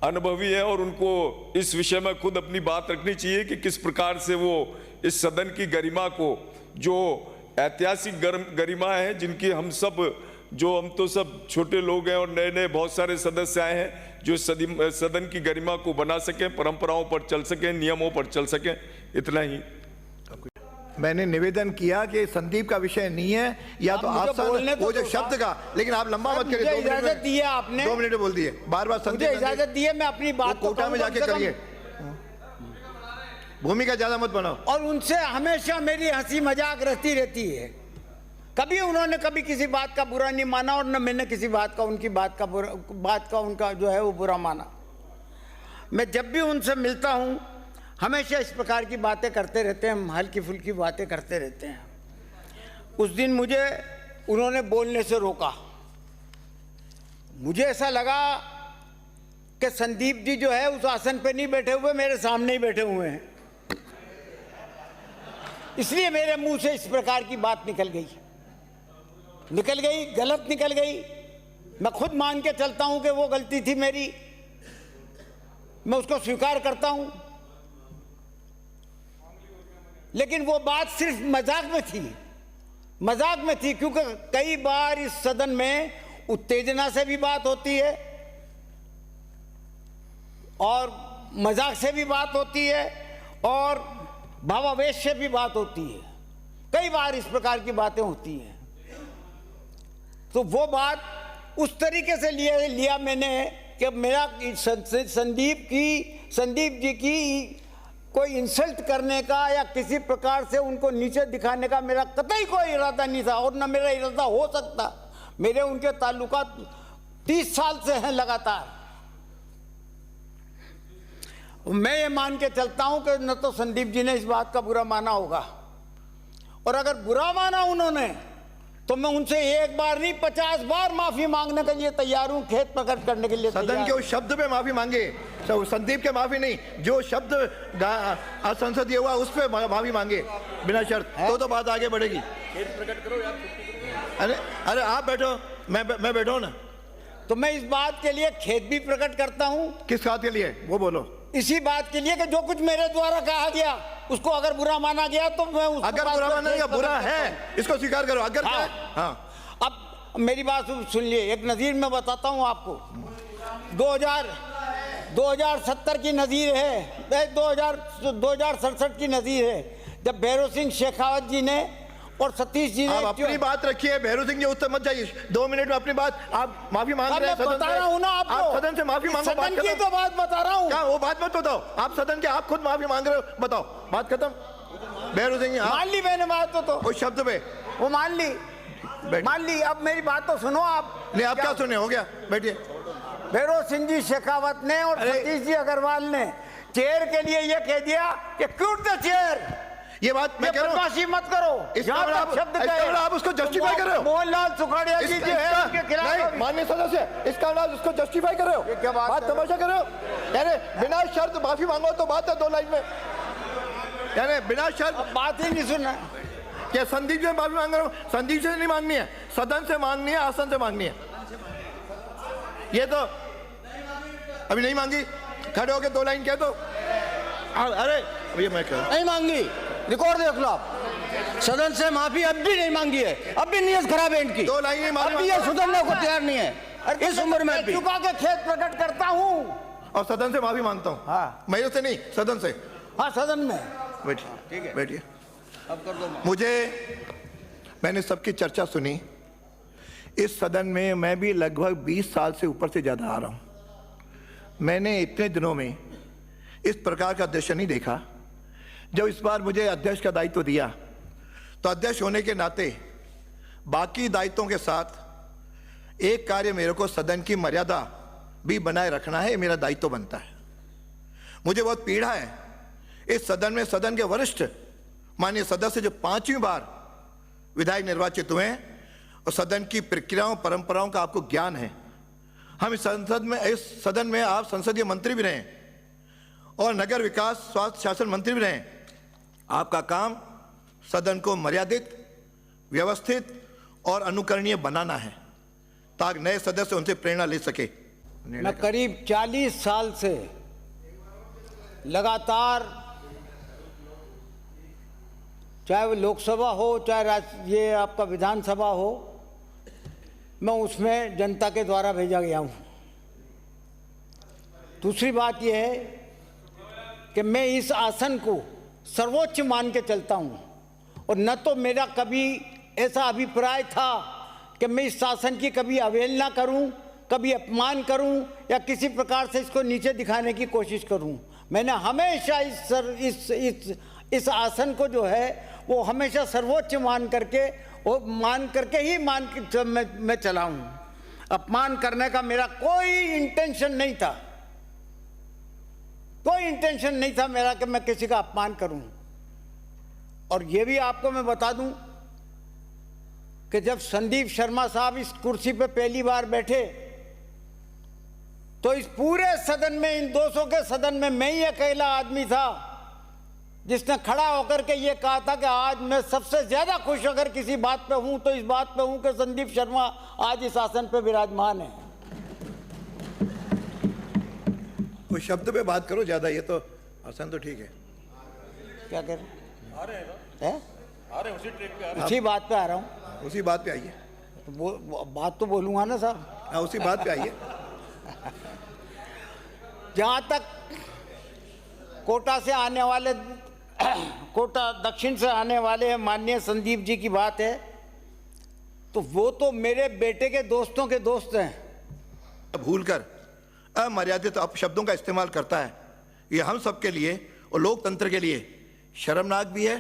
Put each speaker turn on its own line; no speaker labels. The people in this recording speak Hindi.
अनुभवी है और उनको इस विषय में खुद अपनी बात रखनी चाहिए कि किस प्रकार से वो इस सदन की गरिमा को, जो ऐतिहासिक गरिमा है, जिनकी हम तो सब छोटे लोग हैं और नए नए बहुत सारे सदस्य आए हैं जो सदन की गरिमा को बना सकें, परंपराओं पर चल सकें, नियमों पर चल सकें। इतना ही
मैंने निवेदन किया कि संदीप का विषय नहीं है, या तो आप वो जो शब्द का, लेकिन आप लंबा मत करिए।
इजाजत दी है आपने,
2 मिनट बोल दिए, बार बार संदीप
इजाजत दी है, मैं अपनी बात
कोटा में जाके करिए, भूमिका ज्यादा मत बनाओ।
और उनसे हमेशा मेरी हंसी मजाक रहती है। कभी उन्होंने कभी किसी बात का बुरा नहीं माना और न मैंने किसी बात का उनकी बात का उनका जो है वो बुरा माना। मैं जब भी उनसे मिलता हूँ हमेशा इस प्रकार की बातें करते रहते हैं, हम हल्की फुल्की बातें करते रहते हैं। उस दिन मुझे उन्होंने बोलने से रोका। मुझे ऐसा लगा कि संदीप जी जो है उस आसन पे नहीं बैठे हुए, मेरे सामने ही बैठे हुए हैं, इसलिए मेरे मुंह से इस प्रकार की बात निकल गई, गलत निकल गई। मैं खुद मान के चलता हूं कि वो गलती थी मेरी, मैं उसको स्वीकार करता हूं, लेकिन वो बात सिर्फ मजाक में थी, क्योंकि कई बार इस सदन में उत्तेजना से भी बात होती है और मजाक से भी बात होती है और भावावेश से भी बात होती है। कई बार इस प्रकार की बातें होती हैं। तो वो बात उस तरीके से लिया मैंने कि मेरा संदीप जी की कोई इंसल्ट करने का या किसी प्रकार से उनको नीचे दिखाने का मेरा कतई कोई इरादा नहीं था और न मेरा इरादा हो सकता। मेरे उनके ताल्लुकात 30 साल से हैं लगातार। मैं ये मान के चलता हूं कि न तो संदीप जी ने इस बात का बुरा माना होगा, और अगर बुरा माना उन्होंने तो मैं उनसे एक बार नहीं 50 बार माफी मांगने के लिए तैयार हूं, खेद प्रकट करने के लिए।
सदन के उस शब्द पे माफी मांगे, संदीप के माफी नहीं, जो शब्द असंसदीय हुआ उस पे माफी मांगे बिना शर्त, तो बात आगे बढ़ेगी।
खेद प्रकट करो यार।
अरे आप बैठो, मैं बैठो ना।
तो मैं इस बात के लिए खेद भी प्रकट करता हूं।
किस बात के लिए वो बोलो?
इसी बात के लिए कि जो कुछ मेरे द्वारा कहा गया उसको अगर बुरा माना गया तो मैं
अगर बुरा माना गया, बुरा है इसको स्वीकार करो। अगर हाँ।
अब मेरी बात सुनिए, एक नज़ीर मैं बताता हूं आपको। 2070 की नज़ीर है, 2067 की नज़ीर है, जब भैरव सिंह शेखावत जी ने और सतीश जी ने।
आप अपनी बात रखिए, भैरव सिंह जी उस तक मत जाइए। 2 मिनट में अपनी बात, आप माफी मांग रहे हैं सदन से।
बता रहा हूं ना आपको,
आप सदन से माफी मांगो।
सदन की तो बात बता रहा हूं।
क्या वो बात मत बताओ, आप सदन के आप खुद माफी मांग रहे हो, बताओ बात खत्म। भैरव सिंह
मान ली मैंने बात तो
उस शब्द पे
वो मान ली। अब मेरी बात तो सुनो आप।
नहीं, आप क्या सुने? हो गया, बैठिए।
भैरव सिंह जी शेखावत ने और सतीश जी अग्रवाल ने चेयर के लिए ये कह दिया कि क्यूट द चेयर।
ये बात मैं कह रहा हूं,
मत करो।
आप उसको जस्टिफाई कर रहे हो।
मोहनलाल सुखाड़िया जी जो है उनके खिलाफ
माननीय सदस्य, इसका उसको जस्टिफाई कर रहे हो।
क्या बात
तमाशा कर रहे हो? यानी बिना शर्त माफी मांगो तो बात है 2 लाइन में, यानी बिना शर्त
बात ही नहीं सुनना।
क्या संदीप से माफी मांग रहा हूँ? संदीप से नहीं मांगनी है, सदन से मांगनी है, आसन से मांगनी है। ये तो अभी नहीं मांगी, खड़े होके 2 लाइन कह दो। अरे ये मैं कह
नहीं मांगी, रिकॉर्ड देख लो आप। सदन से माफी अब भी नहीं मांगी है, अब भी नीयत खराब है इनकी।
2 लाइन ही माफी,
अब भी ये सुधरने को तैयार नहीं है इस उम्र में भी। चुका के खेद प्रकट करता हूँ
और सदन से माफी मांगता हूँ।
हाँ,
मेरे से नहीं, सदन से।
हाँ, सदन में
बैठिए, ठीक है, बैठिए। अब कर दो। मैंने सबकी चर्चा सुनी। इस सदन में मैं भी लगभग 20 साल से ऊपर से ज्यादा आ रहा हूं। मैंने इतने दिनों में इस प्रकार का दृश्य नहीं देखा। जब इस बार मुझे अध्यक्ष का दायित्व दिया तो अध्यक्ष होने के नाते बाकी दायित्वों के साथ एक कार्य मेरे को सदन की मर्यादा भी बनाए रखना है, मेरा दायित्व बनता है। मुझे बहुत पीड़ा है इस सदन में, सदन के वरिष्ठ माननीय सदस्य जो 5वीं बार विधायक निर्वाचित हुए हैं और सदन की प्रक्रियाओं परंपराओं का आपको ज्ञान है। हम इस सदन में आप संसदीय मंत्री भी रहे और नगर विकास स्वास्थ्य शासन मंत्री भी रहे। आपका काम सदन को मर्यादित, व्यवस्थित और अनुकरणीय बनाना है ताकि नए सदस्य उनसे प्रेरणा ले सके।
मैं करीब 40 साल से लगातार, चाहे वो लोकसभा हो चाहे ये आपका विधानसभा हो, मैं उसमें जनता के द्वारा भेजा गया हूँ। दूसरी बात यह है कि मैं इस आसन को सर्वोच्च मान के चलता हूँ, और न तो मेरा कभी ऐसा अभिप्राय था कि मैं इस शासन की कभी अवहेलना करूं, कभी अपमान करूं या किसी प्रकार से इसको नीचे दिखाने की कोशिश करूं। मैंने हमेशा इस आसन को जो है वो हमेशा सर्वोच्च मान करके ही मैं चला हूं। अपमान करने का मेरा कोई इंटेंशन नहीं था, कोई इंटेंशन नहीं था मेरा कि मैं किसी का अपमान करूं। और ये भी आपको मैं बता दूं कि जब संदीप शर्मा साहब इस कुर्सी पे पहली बार बैठे तो इस पूरे सदन में, इन 200 के सदन में मैं ही अकेला आदमी था जिसने खड़ा होकर के ये कहा था कि आज मैं सबसे ज्यादा खुश अगर किसी बात पे हूं तो इस बात पे हूं कि संदीप शर्मा आज इस आसन पे विराजमान है।
कोई शब्द पे बात करो ज्यादा, ये तो आसन तो ठीक है।
क्या कह रहे
आ रहे
हैं?
उसी ट्रैक पे आ रहे
उसी बात पे आ रहा हूं।
उसी बात पे आइए।
तो वो बात तो बोलूंगा ना साहब।
हाँ, उसी बात पे आइए।
जहां तक कोटा से आने वाले, कोटा दक्षिण से आने वाले माननीय संदीप जी की बात है, तो वो तो मेरे बेटे के दोस्तों के दोस्त हैं।
भूलकर अमर्यादित अपशब्दों का इस्तेमाल करता है, ये हम सबके लिए और लोकतंत्र के लिए शर्मनाक भी है